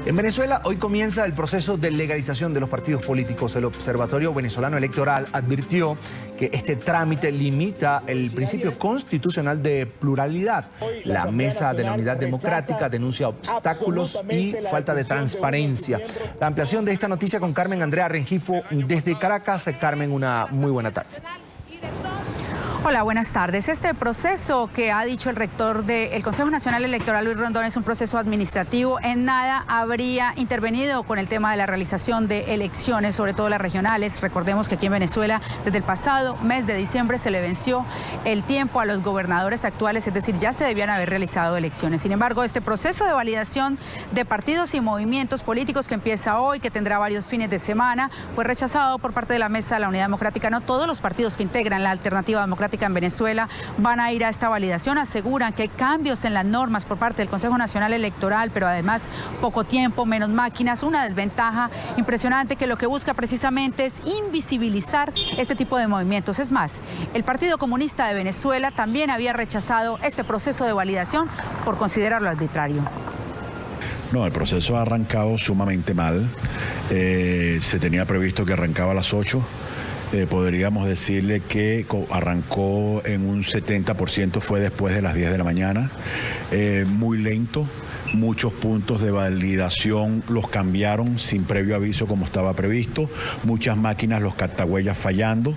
En Venezuela hoy comienza el proceso de legalización de los partidos políticos. El Observatorio Venezolano Electoral advirtió que este trámite limita el principio constitucional de pluralidad. La Mesa de la Unidad Democrática denuncia obstáculos y falta de transparencia. La ampliación de esta noticia con Carmen Andrea Rengifo desde Caracas. Carmen, una muy buena tarde. Hola, buenas tardes. Este proceso que ha dicho el rector del Consejo Nacional Electoral, Luis Rondón, es un proceso administrativo. En nada habría intervenido con el tema de la realización de elecciones, sobre todo las regionales. Recordemos que aquí en Venezuela, desde el pasado mes de diciembre, se le venció el tiempo a los gobernadores actuales, es decir, ya se debían haber realizado elecciones. Sin embargo, este proceso de validación de partidos y movimientos políticos que empieza hoy, que tendrá varios fines de semana, fue rechazado por parte de la Mesa de la Unidad Democrática. No todos los partidos que integran la Alternativa Democrática en Venezuela van a ir a esta validación. Aseguran que hay cambios en las normas por parte del Consejo Nacional Electoral, pero además poco tiempo, menos máquinas, una desventaja impresionante que lo que busca precisamente es invisibilizar este tipo de movimientos. Es más, el Partido Comunista de Venezuela también había rechazado este proceso de validación por considerarlo arbitrario. No, el proceso ha arrancado sumamente mal. Se tenía previsto que arrancaba a las 8. Podríamos decirle que arrancó en un 70%, fue después de las 10 de la mañana. Muy lento. Muchos puntos de validación los cambiaron sin previo aviso como estaba previsto. Muchas máquinas, los captahuellas fallando,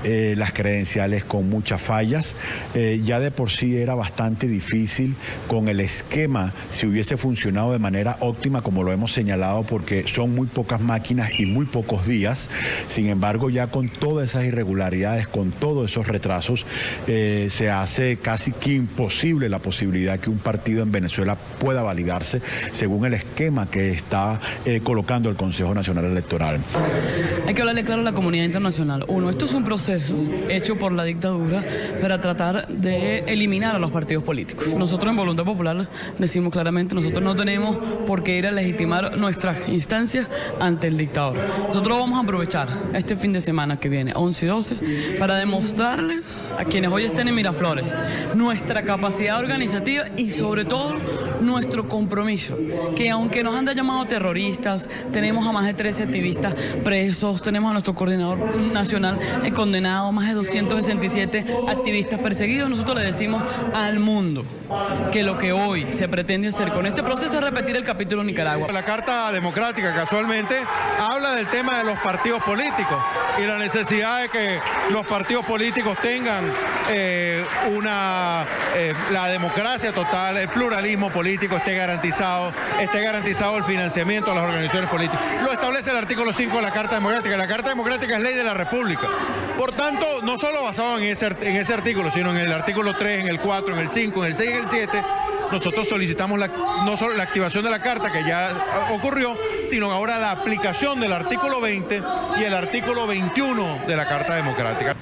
las credenciales con muchas fallas. Ya de por sí era bastante difícil con el esquema si hubiese funcionado de manera óptima, como lo hemos señalado, porque son muy pocas máquinas y muy pocos días. Sin embargo, ya con todas esas irregularidades, con todos esos retrasos, se hace casi que imposible la posibilidad que un partido en Venezuela pueda validarse según el esquema que está colocando el Consejo Nacional Electoral. Hay que hablarle claro a la comunidad internacional. Uno, esto es un proceso hecho por la dictadura para tratar de eliminar a los partidos políticos. Nosotros en Voluntad Popular decimos claramente, nosotros no tenemos por qué ir a legitimar nuestras instancias ante el dictador. Nosotros vamos a aprovechar este fin de semana que viene, 11 y 12, para demostrarle a quienes hoy estén en Miraflores nuestra capacidad organizativa y sobre todo nuestro compromiso, que aunque nos han llamado terroristas, tenemos a más de 13 activistas presos, tenemos a nuestro coordinador nacional condenado, más de 267 activistas perseguidos. Nosotros le decimos al mundo que lo que hoy se pretende hacer con este proceso es repetir el capítulo de Nicaragua. La Carta Democrática casualmente habla del tema de los partidos políticos y la necesidad de que los partidos políticos tengan la democracia total, el pluralismo político esté garantizado el financiamiento a las organizaciones políticas. Lo establece el artículo 5 de la Carta Democrática. La Carta Democrática es ley de la República. Por tanto, no solo basado en ese artículo, sino en el artículo 3, en el 4, en el 5, en el 6 y en el 7, nosotros solicitamos no solo la activación de la Carta, que ya ocurrió, sino ahora la aplicación del artículo 20 y el artículo 21 de la Carta Democrática.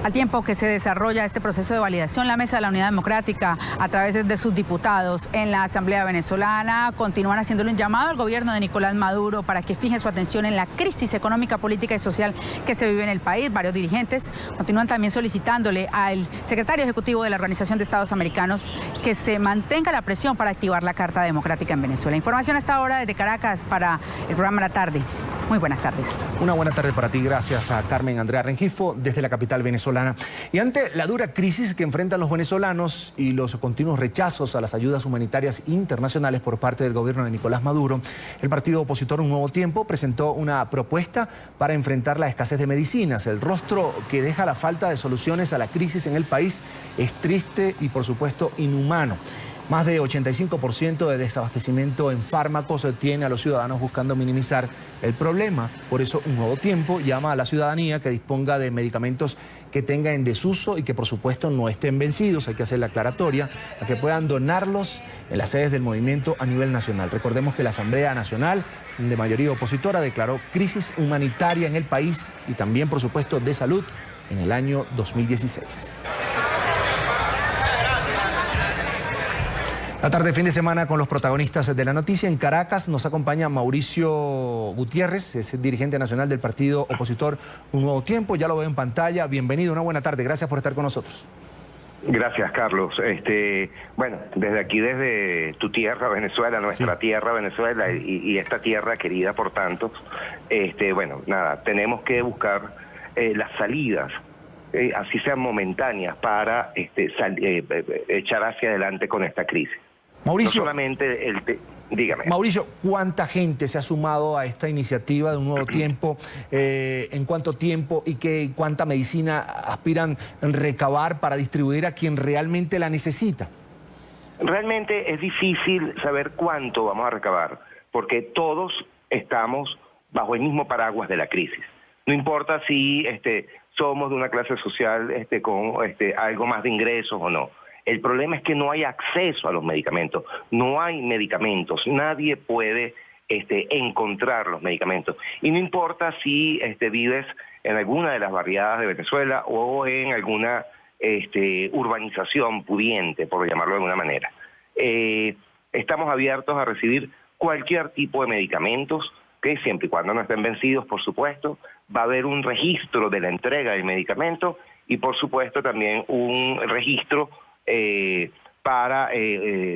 Al tiempo que se desarrolla este proceso de validación, la Mesa de la Unidad Democrática, a través de sus diputados en la Asamblea Venezolana, continúan haciéndole un llamado al gobierno de Nicolás Maduro para que fije su atención en la crisis económica, política y social que se vive en el país. Varios dirigentes continúan también solicitándole al secretario ejecutivo de la Organización de Estados Americanos que se mantenga la presión para activar la Carta Democrática en Venezuela. Información hasta ahora desde Caracas para el programa La Tarde. Muy buenas tardes. Una buena tarde para ti, gracias a Carmen Andrea Rengifo desde la capital venezolana. Y ante la dura crisis que enfrentan los venezolanos y los continuos rechazos a las ayudas humanitarias internacionales por parte del gobierno de Nicolás Maduro, el partido opositor Un Nuevo Tiempo presentó una propuesta para enfrentar la escasez de medicinas. El rostro que deja la falta de soluciones a la crisis en el país es triste y, por supuesto, inhumano. Más de 85% de desabastecimiento en fármacos tiene a los ciudadanos buscando minimizar el problema. Por eso Un Nuevo Tiempo llama a la ciudadanía que disponga de medicamentos que tenga en desuso y que por supuesto no estén vencidos. Hay que hacer la aclaratoria a que puedan donarlos en las sedes del movimiento a nivel nacional. Recordemos que la Asamblea Nacional, de mayoría opositora, declaró crisis humanitaria en el país y también por supuesto de salud en el año 2016. La tarde, fin de semana, con los protagonistas de la noticia. En Caracas nos acompaña Mauricio Gutiérrez, es dirigente nacional del partido opositor Un Nuevo Tiempo. Ya lo veo en pantalla. Bienvenido, una buena tarde. Gracias por estar con nosotros. Gracias, Carlos. Bueno, desde aquí, desde tu tierra, Venezuela, nuestra tierra, Venezuela, y esta tierra querida por tantos, bueno, nada, tenemos que buscar las salidas, así sean momentáneas, para echar hacia adelante con esta crisis. Mauricio, no solamente dígame. Mauricio, ¿cuánta gente se ha sumado a esta iniciativa de Un Nuevo Tiempo? ¿En cuánto tiempo y cuánta medicina aspiran a recabar para distribuir a quien realmente la necesita? Realmente es difícil saber cuánto vamos a recabar, porque todos estamos bajo el mismo paraguas de la crisis. No importa si somos de una clase social con algo más de ingresos o no. El problema es que no hay acceso a los medicamentos, no hay medicamentos, nadie puede encontrar los medicamentos. Y no importa si vives en alguna de las barriadas de Venezuela o en alguna urbanización pudiente, por llamarlo de alguna manera. Estamos abiertos a recibir cualquier tipo de medicamentos, que siempre y cuando no estén vencidos, por supuesto. Va a haber un registro de la entrega del medicamento y, por supuesto, también un registro para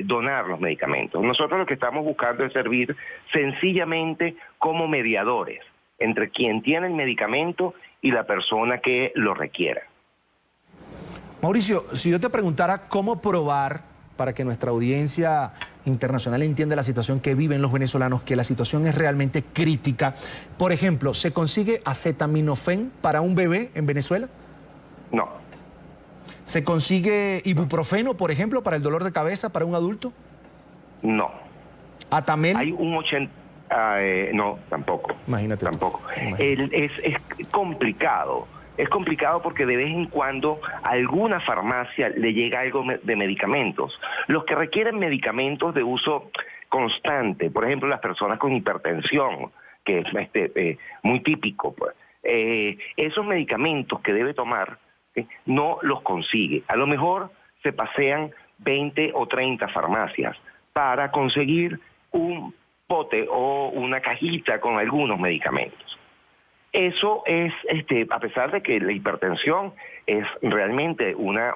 donar los medicamentos. Nosotros lo que estamos buscando es servir sencillamente como mediadores entre quien tiene el medicamento y la persona que lo requiera. Mauricio, si yo te preguntara cómo probar para que nuestra audiencia internacional entienda la situación que viven los venezolanos, que la situación es realmente crítica. Por ejemplo, ¿se consigue acetaminofén para un bebé en Venezuela? No. ¿Se consigue ibuprofeno, por ejemplo, para el dolor de cabeza para un adulto? No. ¿Atamel? Hay un 80... no, tampoco. Imagínate. Tampoco. Imagínate. Es complicado. Es complicado porque de vez en cuando a alguna farmacia le llega algo de medicamentos. Los que requieren medicamentos de uso constante, por ejemplo, las personas con hipertensión, que es muy típico, pues, esos medicamentos que debe tomar, no los consigue. A lo mejor se pasean 20 o 30 farmacias para conseguir un pote o una cajita con algunos medicamentos. Eso es, a pesar de que la hipertensión es realmente una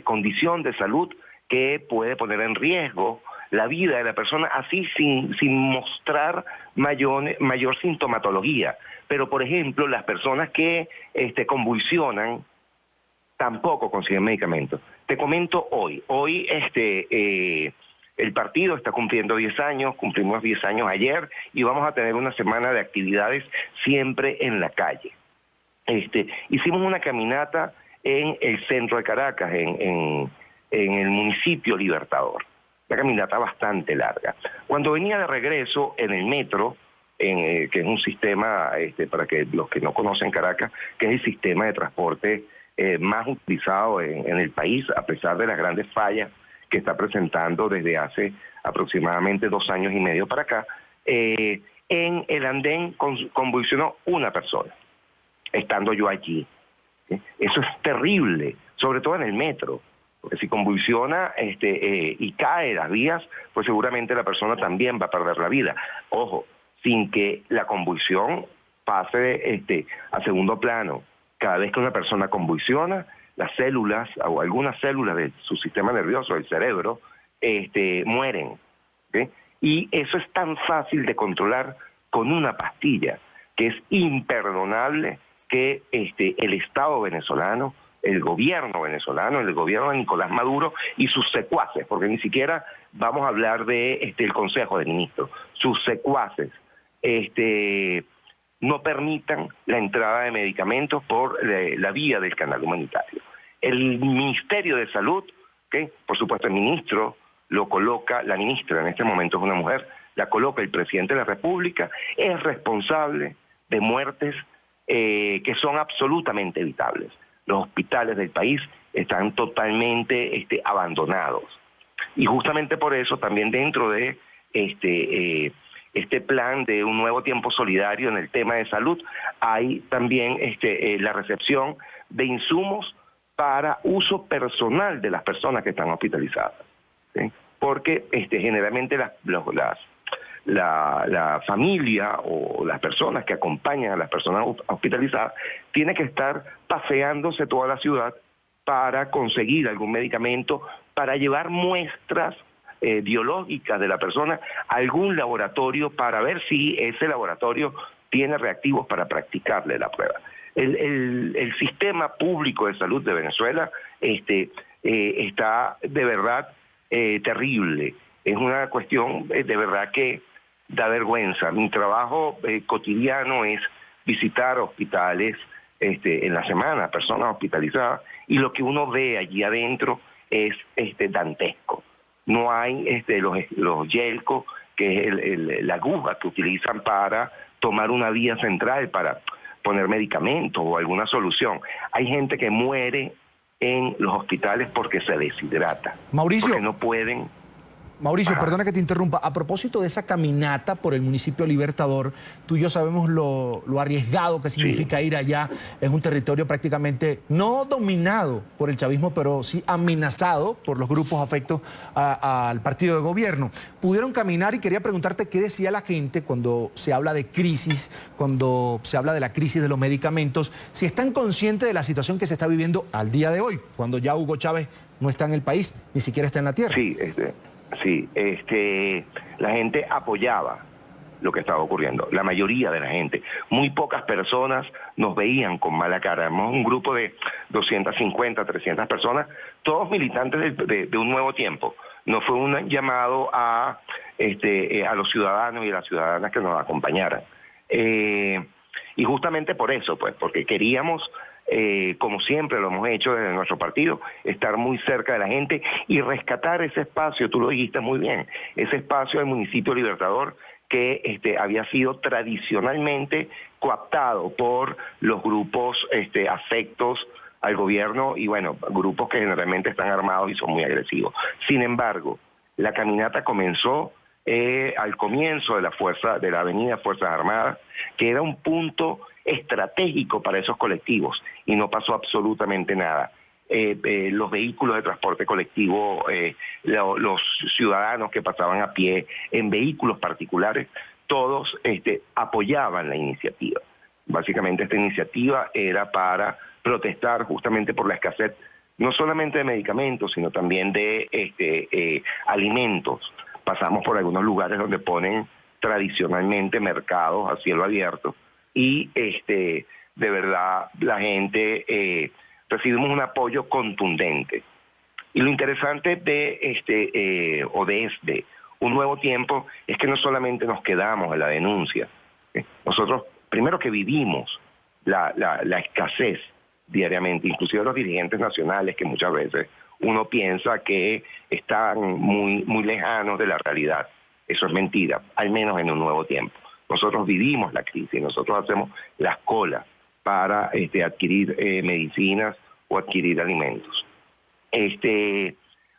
condición de salud que puede poner en riesgo la vida de la persona, así sin mostrar mayor sintomatología. Pero, por ejemplo, las personas que convulsionan, tampoco consiguen medicamentos. Te comento hoy. Hoy el partido está cumpliendo 10 años, cumplimos 10 años ayer y vamos a tener una semana de actividades siempre en la calle. Hicimos una caminata en el centro de Caracas, en el municipio Libertador. Una caminata bastante larga. Cuando venía de regreso en el metro, que es un sistema, para que los que no conocen Caracas, que es el sistema de transporte más utilizado en el país, a pesar de las grandes fallas que está presentando desde hace aproximadamente 2 años y medio para acá, en el andén convulsionó una persona, estando yo allí. Eso es terrible, sobre todo en el metro, porque si convulsiona y cae las vías, pues seguramente la persona también va a perder la vida. Ojo, sin que la convulsión pase a segundo plano. Cada vez que una persona convulsiona, las células o algunas células de su sistema nervioso, del cerebro, mueren. ¿Okay? Y eso es tan fácil de controlar con una pastilla, que es imperdonable que el Estado venezolano, el gobierno venezolano, el gobierno de Nicolás Maduro y sus secuaces, porque ni siquiera vamos a hablar de el Consejo de Ministros, sus secuaces, no permitan la entrada de medicamentos por la vía del canal humanitario. El Ministerio de Salud, ¿okay? Por supuesto el ministro lo coloca, la ministra en este momento es una mujer, la coloca el presidente de la República, es responsable de muertes que son absolutamente evitables. Los hospitales del país están totalmente abandonados. Y justamente por eso también dentro de este plan de Un Nuevo Tiempo Solidario en el tema de salud, hay también la recepción de insumos para uso personal de las personas que están hospitalizadas. ¿Sí? Porque generalmente la familia o las personas que acompañan a las personas hospitalizadas tiene que estar paseándose toda la ciudad para conseguir algún medicamento, para llevar muestras biológicas de la persona a algún laboratorio para ver si ese laboratorio tiene reactivos para practicarle la prueba. El sistema público de salud de Venezuela está de verdad terrible. Es una cuestión de verdad que da vergüenza. Mi trabajo cotidiano es visitar hospitales en la semana, personas hospitalizadas, y lo que uno ve allí adentro es dantesco. No hay los yelcos, que es la aguja que utilizan para tomar una vía central para poner medicamentos o alguna solución. Hay gente que muere en los hospitales porque se deshidrata. Mauricio, porque no pueden... Mauricio, perdona que te interrumpa. A propósito de esa caminata por el municipio Libertador, tú y yo sabemos lo arriesgado que significa ir allá. Es un territorio prácticamente no dominado por el chavismo, pero sí amenazado por los grupos afectos al partido de gobierno. Pudieron caminar y quería preguntarte qué decía la gente cuando se habla de crisis, cuando se habla de la crisis de los medicamentos, si están conscientes de la situación que se está viviendo al día de hoy, cuando ya Hugo Chávez no está en el país, ni siquiera está en la tierra. Sí, la gente apoyaba lo que estaba ocurriendo, la mayoría de la gente. Muy pocas personas nos veían con mala cara. Éramos un grupo de 250, 300 personas, todos militantes de un nuevo tiempo. No fue un llamado a los ciudadanos y a las ciudadanas que nos acompañaran. Y justamente por eso, pues, porque queríamos... como siempre lo hemos hecho desde nuestro partido, estar muy cerca de la gente y rescatar ese espacio, tú lo dijiste muy bien, ese espacio del municipio Libertador que había sido tradicionalmente coaptado por los grupos afectos al gobierno y bueno, grupos que generalmente están armados y son muy agresivos. Sin embargo, la caminata comenzó al comienzo de la avenida Fuerzas Armadas, que era un punto estratégico para esos colectivos y no pasó absolutamente nada. Los vehículos de transporte colectivo, los ciudadanos que pasaban a pie en vehículos particulares, todos apoyaban la iniciativa. Básicamente esta iniciativa era para protestar justamente por la escasez no solamente de medicamentos, sino también de alimentos. Pasamos por algunos lugares donde ponen tradicionalmente mercados a cielo abierto y de verdad la gente recibimos un apoyo contundente. Y lo interesante de Un Nuevo Tiempo es que no solamente nos quedamos en la denuncia. Nosotros, primero que vivimos la escasez diariamente, inclusive los dirigentes nacionales que muchas veces uno piensa que están muy, muy lejanos de la realidad. Eso es mentira, al menos en Un Nuevo Tiempo. Nosotros vivimos la crisis, nosotros hacemos las colas para adquirir medicinas o adquirir alimentos.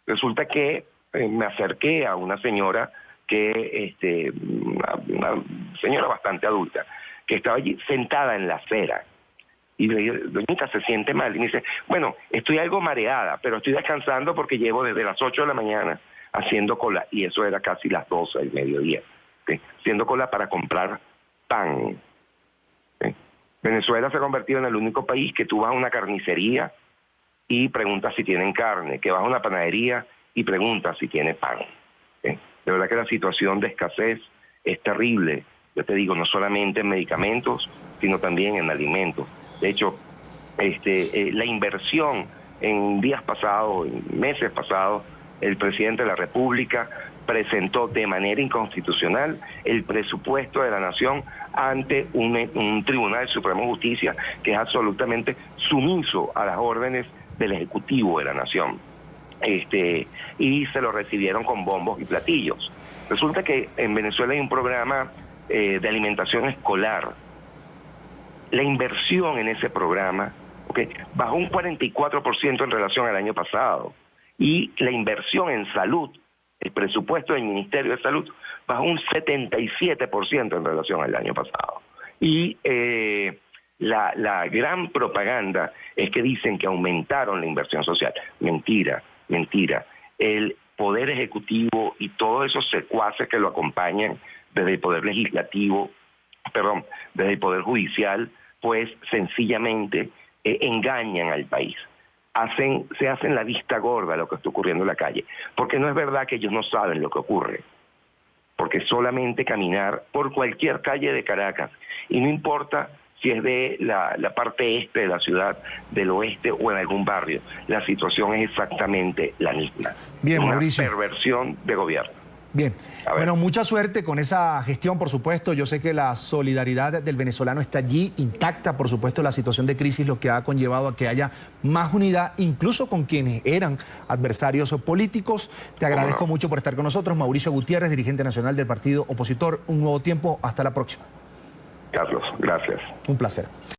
Resulta que me acerqué a una señora una señora bastante adulta, que estaba allí sentada en la acera. Y le dije, doñita, ¿se siente mal? Y me dice, bueno, estoy algo mareada, pero estoy descansando porque llevo desde las 8 de la mañana haciendo cola, y eso era casi las 12 del mediodía, ¿sí? Haciendo cola para comprar pan. ¿Sí? Venezuela se ha convertido en el único país que tú vas a una carnicería y preguntas si tienen carne, que vas a una panadería y preguntas si tiene pan. ¿Sí? De verdad que la situación de escasez es terrible, yo te digo, no solamente en medicamentos, sino también en alimentos. De hecho, la inversión en días pasados, en meses pasados, el presidente de la República presentó de manera inconstitucional el presupuesto de la nación ante un Tribunal Supremo de Justicia que es absolutamente sumiso a las órdenes del Ejecutivo de la nación. Y se lo recibieron con bombos y platillos. Resulta que en Venezuela hay un programa de alimentación escolar. La inversión en ese programa bajó un 44% en relación al año pasado. Y la inversión en salud, el presupuesto del Ministerio de Salud, bajó un 77% en relación al año pasado. Y la gran propaganda es que dicen que aumentaron la inversión social. Mentira, mentira. El Poder Ejecutivo y todos esos secuaces que lo acompañan desde el Poder Legislativo, desde el Poder Judicial, pues sencillamente engañan al país. se hacen la vista gorda a lo que está ocurriendo en la calle, porque no es verdad que ellos no saben lo que ocurre, porque solamente caminar por cualquier calle de Caracas, y no importa si es de la parte este de la ciudad, del oeste o en algún barrio, la situación es exactamente la misma. Bien, una Mauricio. Perversión de gobierno. Bien, bueno, mucha suerte con esa gestión, por supuesto. Yo sé que la solidaridad del venezolano está allí, intacta, por supuesto, la situación de crisis, lo que ha conllevado a que haya más unidad, incluso con quienes eran adversarios políticos. Te agradezco mucho por estar con nosotros. Mauricio Gutiérrez, dirigente nacional del partido opositor. Un nuevo tiempo, hasta la próxima. Carlos, gracias. Un placer.